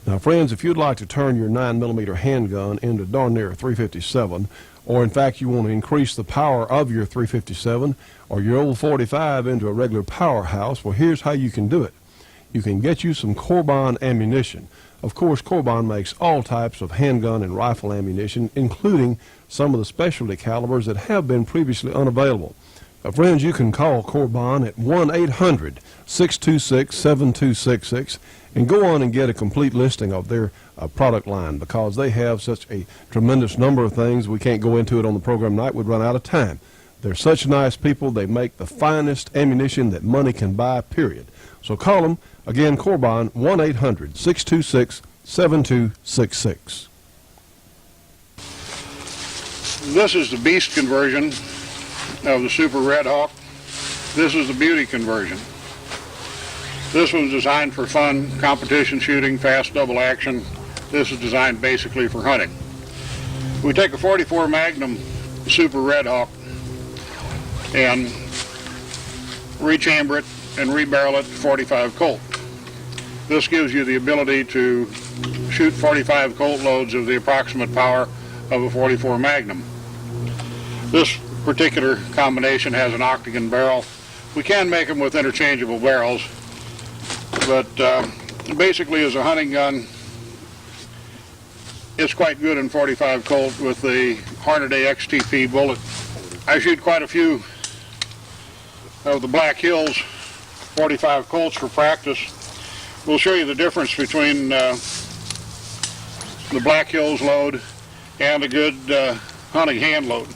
Now, friends, if you'd like to turn your 9mm handgun into darn near a .357, or in fact you want to increase the power of your .357 or your old .45 into a regular powerhouse, well, here's how you can do it. You can get you some Corbon ammunition. Of course, Corbon makes all types of handgun and rifle ammunition, including some of the specialty calibers that have been previously unavailable. Friends, you can call Corbon at 1-800-626-7266 and go on and get a complete listing of their product line, because they have such a tremendous number of things. We can't go into it on the program tonight. We'd run out of time. They're such nice people. They make the finest ammunition that money can buy, period. So call them. Again, Corbon, 1-800-626-7266. This is the Beast conversion of the Super Red Hawk. This is the Beauty conversion. This one's designed for fun, competition shooting, fast double action. This is designed basically for hunting. We take a 44 Magnum Super Red Hawk and rechamber it and rebarrel it to 45 Colt. This gives you the ability to shoot 45 Colt loads of the approximate power of a 44 Magnum. This particular combination has an octagon barrel. We can make them with interchangeable barrels, but basically as a hunting gun, it's quite good in 45 Colt with the Hornady XTP bullet. I shoot quite a few of the Black Hills 45 Colts for practice. We'll show you the difference between the Black Hills load and a good hunting hand load.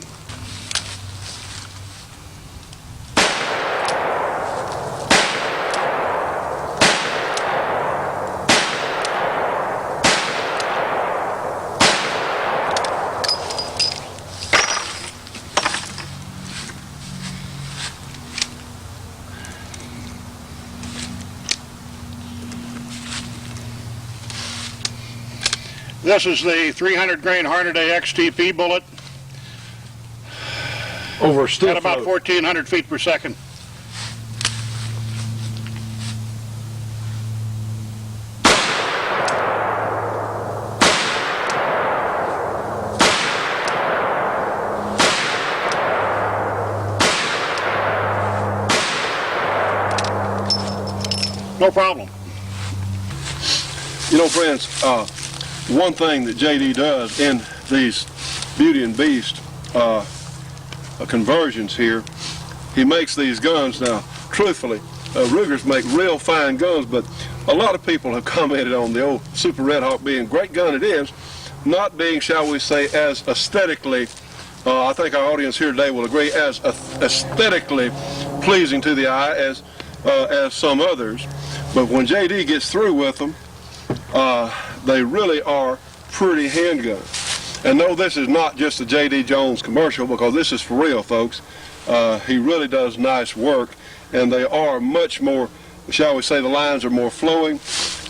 This is the 300 grain Hornady XTP bullet Over a stiff at about load. 1,400 feet per second. No problem. You know, friends, one thing that JD does in these Beauty and Beast conversions here, he makes these guns. Now, truthfully, Rugers make real fine guns, but a lot of people have commented on the old Super Red Hawk being a great gun. It is, not being, shall we say, as aesthetically, I think our audience here today will agree, as aesthetically pleasing to the eye as some others. But when JD gets through with them, they really are pretty handguns. And no, this is not just a J.D. Jones commercial, because this is for real, folks. He really does nice work, and they are much more, shall we say, the lines are more flowing.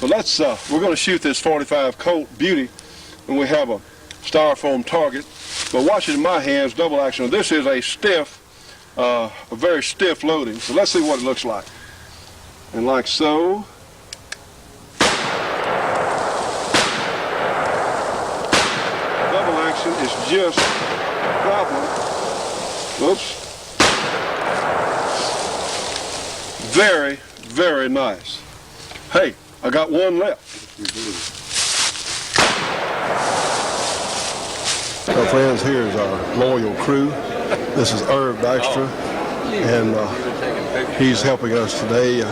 But let's, we're going to shoot this 45 Colt Beauty, and we have a styrofoam target. But watch it in my hands, double action. This is a stiff, a very stiff loading. So let's see what it looks like. And like so. Is just problem. Oops. Very, very nice. Hey, I got one left. So friends, here's our loyal crew. This is Irv Dykstra, and he's helping us today,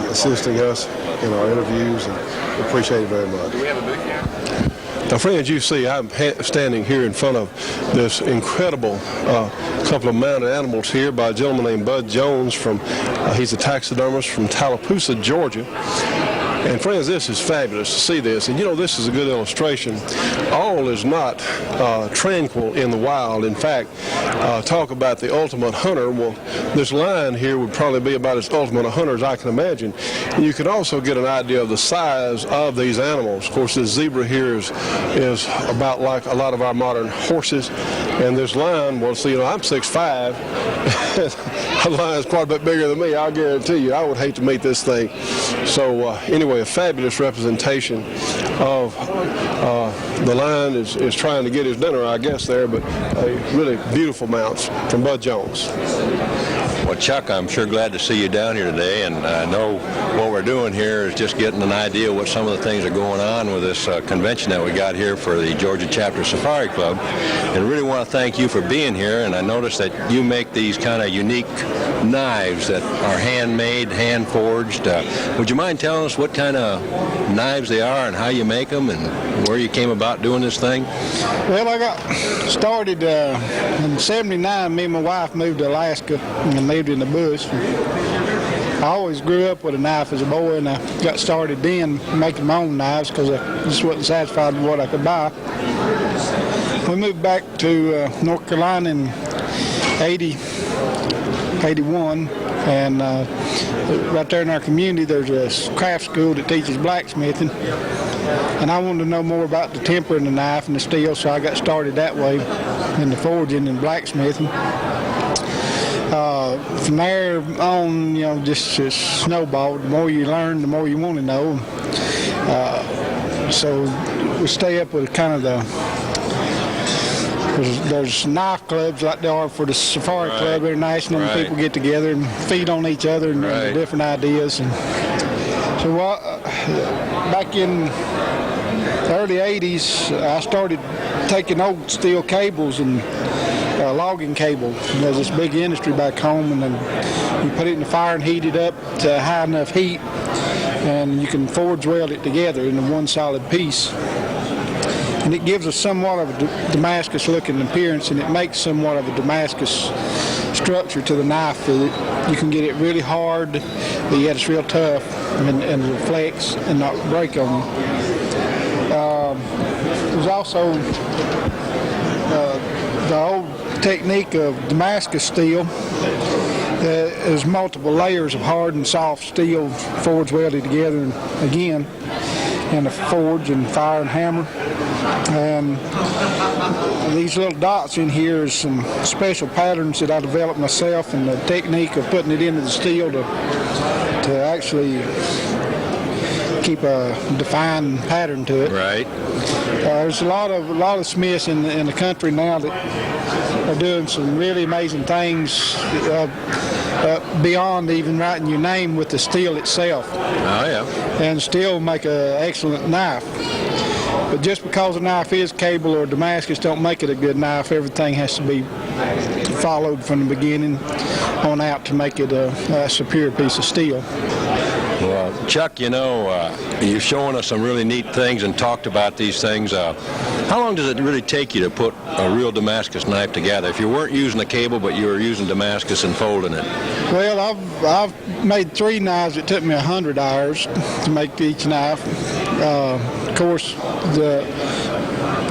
assisting us in our interviews, and we appreciate it very much. Do we have a booth here? Now, friends, you see I'm standing here in front of this incredible couple of mounted animals here by a gentleman named Bud Jones from, he's a taxidermist from Tallapoosa, Georgia. And friends, this is fabulous to see this. And you know, this is a good illustration. All is not tranquil in the wild. In fact, talk about the ultimate hunter. Well, this lion here would probably be about as ultimate a hunter as I can imagine. And you can also get an idea of the size of these animals. Of course, this zebra here is about like a lot of our modern horses. And this lion, well, see, you know, I'm 6'5". A lion's quite a bit bigger than me, I'll guarantee you. I would hate to meet this thing. So anyway, a fabulous representation of the lion is trying to get his dinner, I guess, there, but really beautiful mounts from Bud Jones. Well, Chuck, I'm sure glad to see you down here today, and I know what we're doing here is just getting an idea what some of the things are going on with this convention that we got here for the Georgia Chapter Safari Club. And really want to thank you for being here. And I noticed that you make these kind of unique knives that are handmade, hand-forged. Would you mind telling us what kind of knives they are and how you make them and where you came about doing this thing? Well, I got started in '79. Me and my wife moved to Alaska and lived in the bush. I always grew up with a knife as a boy, and I got started then making my own knives because I just wasn't satisfied with what I could buy. We moved back to North Carolina in 81, and right there in our community there's a craft school that teaches blacksmithing, and I wanted to know more about the temper in the knife and the steel, so I got started that way in the forging and blacksmithing. From there on, just snowballed. The more you learn, the more you want to know. So we stay up with kind of there's knife clubs like there are for the Safari Club International, and people get together and feed on each other and different ideas. And so back in the early 80s, I started taking old steel cables and logging cable. There's this big industry back home, and then you put it in the fire and heat it up to high enough heat, and you can forge weld it together into one solid piece. And it gives us somewhat of a Damascus looking appearance, and it makes somewhat of a Damascus structure to the knife. You can get it really hard, but yet it's real tough and it'll flex and not break on you. There's also the old technique of Damascus steel. There's multiple layers of hard and soft steel forged welded together again in a forge and fire and hammer. And these little dots in here is some special patterns that I developed myself, and the technique of putting it into the steel to actually keep a defined pattern to it. Right. There's a lot of smiths in the country now that are doing some really amazing things beyond even writing your name with the steel itself. Oh yeah. And still make an excellent knife. But just because a knife is cable or Damascus don't make it a good knife. Everything has to be followed from the beginning on out to make it a superior piece of steel. Well, Chuck, you've shown us some really neat things and talked about these things. How long does it really take you to put a real Damascus knife together? If you weren't using the cable, but you were using Damascus and folding it? Well, I've made 3 knives. It took me 100 hours to make each knife. Of course, the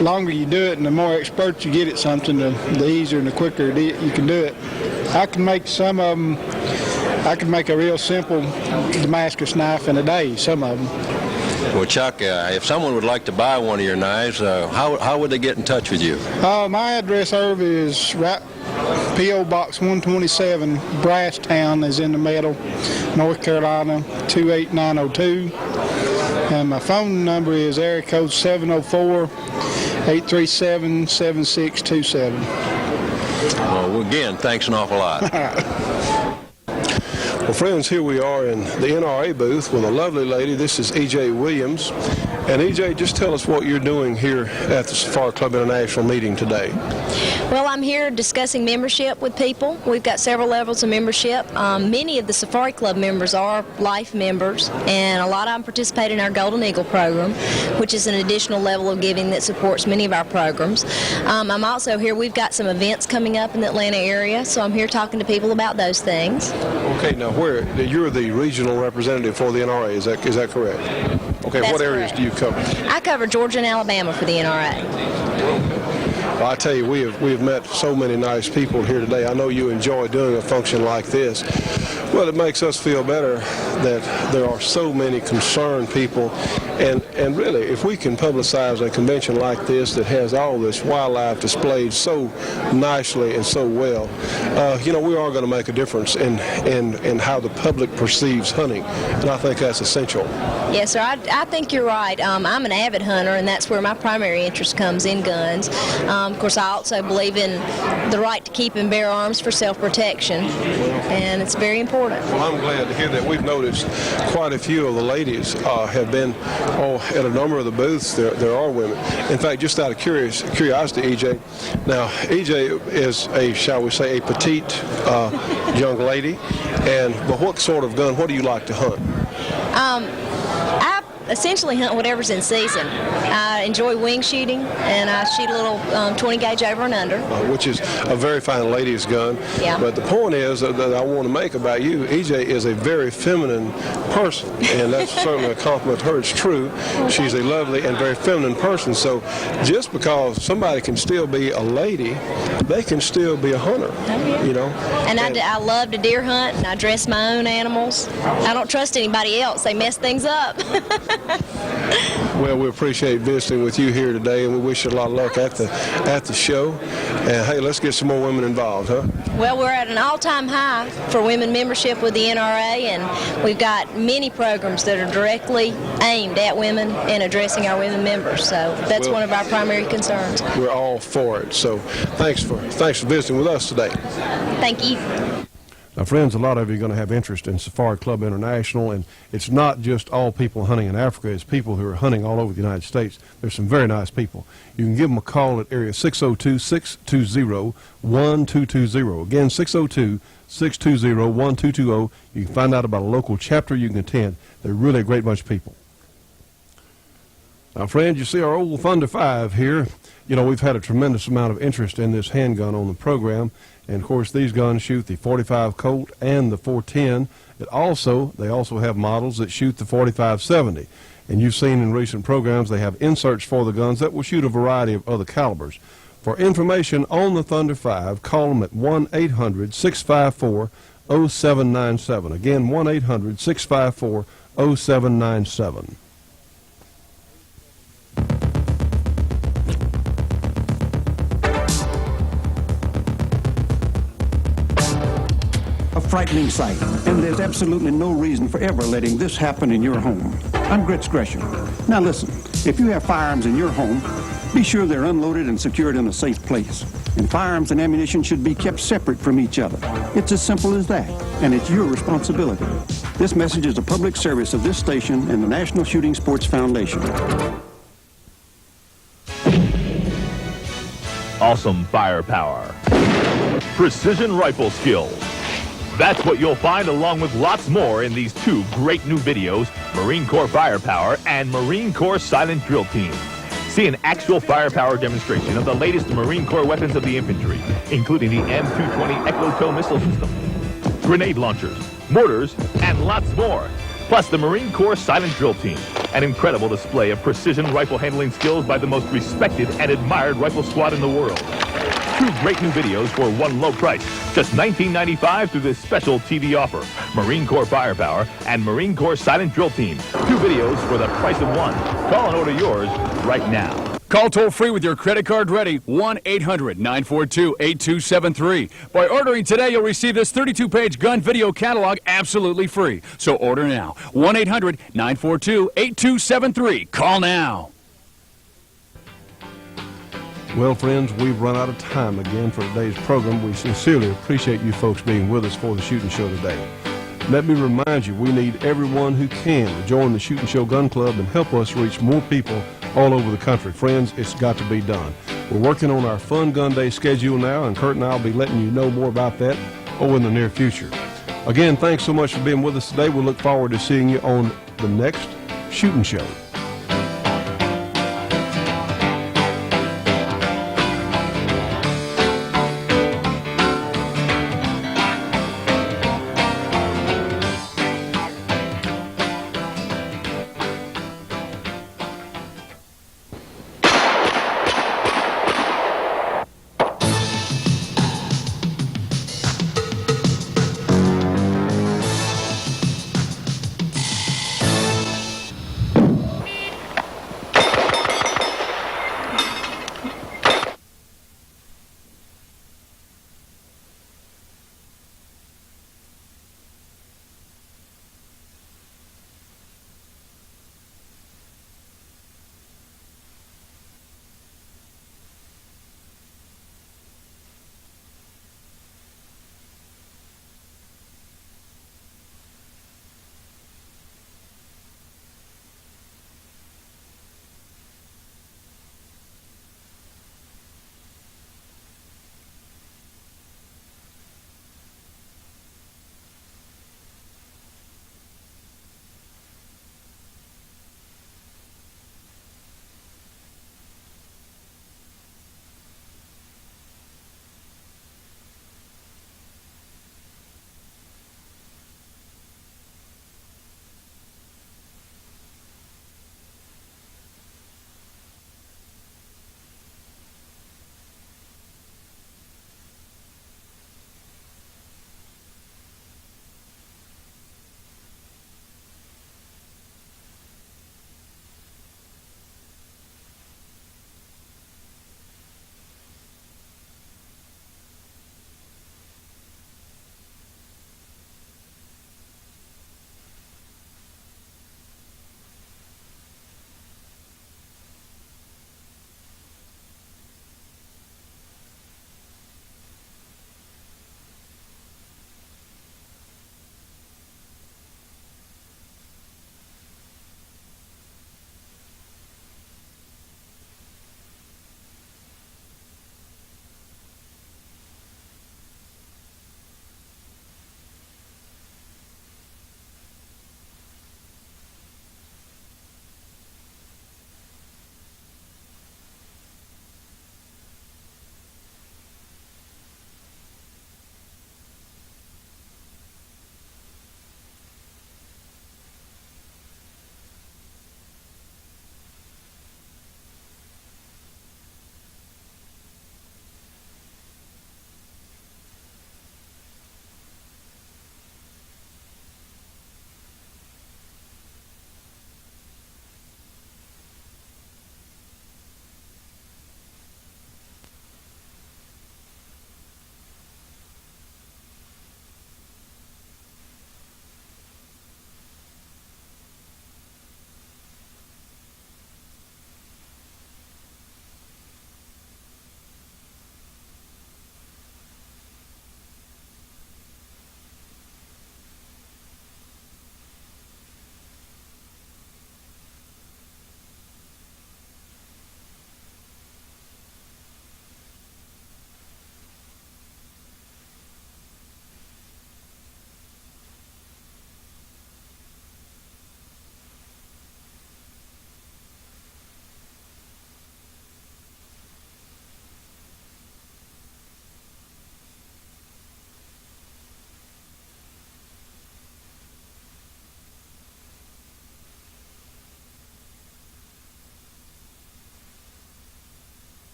longer you do it and the more expert you get at something, the easier and the quicker you can do it. I can make some of them. I can make a real simple Damascus knife in a day, some of them. Well, Chuck, if someone would like to buy one of your knives, how would they get in touch with you? My address is P.O. Box 127, Brasstown is in the middle, North Carolina, 28902. And my phone number is area code 704-837-7627. Well, again, thanks an awful lot. Well, friends, here we are in the NRA booth with a lovely lady. This is E.J. Williams. And E.J., just tell us what you're doing here at the Safari Club International meeting today. Well, I'm here discussing membership with people. We've got several levels of membership. Many of the Safari Club members are life members, and a lot of them participate in our Golden Eagle program, which is an additional level of giving that supports many of our programs. I'm also here. We've got some events coming up in the Atlanta area, so I'm here talking to people about those things. Okay, now you're the regional representative for the NRA, is that correct? Okay, That's what areas correct. do you cover? I cover Georgia and Alabama for the NRA. Well, I tell you, we have met so many nice people here today. I know you enjoy doing a function like this. Well, it makes us feel better that there are so many concerned people, and really, if we can publicize a convention like this that has all this wildlife displayed so nicely and so well, we are going to make a difference in how the public perceives hunting, and I think that's essential. Yes, sir. I think you're right. I'm an avid hunter, and that's where my primary interest comes in guns. Of course, I also believe in the right to keep and bear arms for self-protection, and it's very important important. Well, I'm glad to hear that. We've noticed quite a few of the ladies have been at a number of the booths. There are women. In fact, just out of curiosity, EJ, now EJ is shall we say, a petite young lady, but what sort of gun, what do you like to hunt? I essentially hunt whatever's in season. I enjoy wing shooting, and I shoot a little 20 gauge over and under. Which is a very fine ladies' gun. Yeah. But the point is that I want to make about you, EJ is a very feminine person, and that's certainly a compliment to her. It's true. She's a lovely and very feminine person. So just because somebody can still be a lady, they can still be a hunter. Oh, yeah. You know. And I love to deer hunt, and I dress my own animals. I don't trust anybody else. They mess things up. Well, we appreciate visiting with you here today, and we wish you a lot of luck at the show. And hey, let's get some more women involved, huh? Well, we're at an all-time high for women membership with the NRA, and we've got many programs that are directly aimed at women and addressing our women members. So that's one of our primary concerns. We're all for it. So thanks for visiting with us today. Thank you. Now, friends, a lot of you are going to have interest in Safari Club International, and it's not just all people hunting in Africa. It's people who are hunting all over the United States. There's some very nice people. You can give them a call at area 602-620-1220. Again, 602-620-1220. You can find out about a local chapter you can attend. They're really a great bunch of people. Now, friends, you see our old Thunder 5 here. You know, we've had a tremendous amount of interest in this handgun on the program. And, of course, these guns shoot the .45 Colt and the .410. They also have models that shoot the .45-70. And you've seen in recent programs they have inserts for the guns that will shoot a variety of other calibers. For information on the Thunder 5, call them at 1-800-654-0797. Again, 1-800-654-0797. Frightening sight, and there's absolutely no reason for ever letting this happen in your home. I'm Gritz Gresham. Now listen, if you have firearms in your home, be sure they're unloaded and secured in a safe place. And firearms and ammunition should be kept separate from each other. It's as simple as that, and it's your responsibility. This message is a public service of this station and the National Shooting Sports Foundation. Awesome firepower. Precision rifle skills. That's what you'll find along with lots more in these two great new videos, Marine Corps Firepower and Marine Corps Silent Drill Team. See an actual firepower demonstration of the latest Marine Corps weapons of the infantry, including the M220 Echo-Tow missile system, grenade launchers, mortars, and lots more. Plus the Marine Corps Silent Drill Team, an incredible display of precision rifle handling skills by the most respected and admired rifle squad in the world. Two great new videos for one low price, just $19.95 through this special TV offer. Marine Corps Firepower and Marine Corps Silent Drill Team. Two videos for the price of one. Call and order yours right now. Call toll-free with your credit card ready, 1-800-942-8273. By ordering today, you'll receive this 32-page gun video catalog absolutely free. So order now, 1-800-942-8273. Call now. Well, friends, we've run out of time again for today's program. We sincerely appreciate you folks being with us for the Shooting Show today. Let me remind you, we need everyone who can to join the Shooting Show Gun Club and help us reach more people all over the country. Friends, it's got to be done. We're working on our Fun Gun Day schedule now, and Kurt and I will be letting you know more about that in the near future. Again, thanks so much for being with us today. We look forward to seeing you on the next Shooting Show.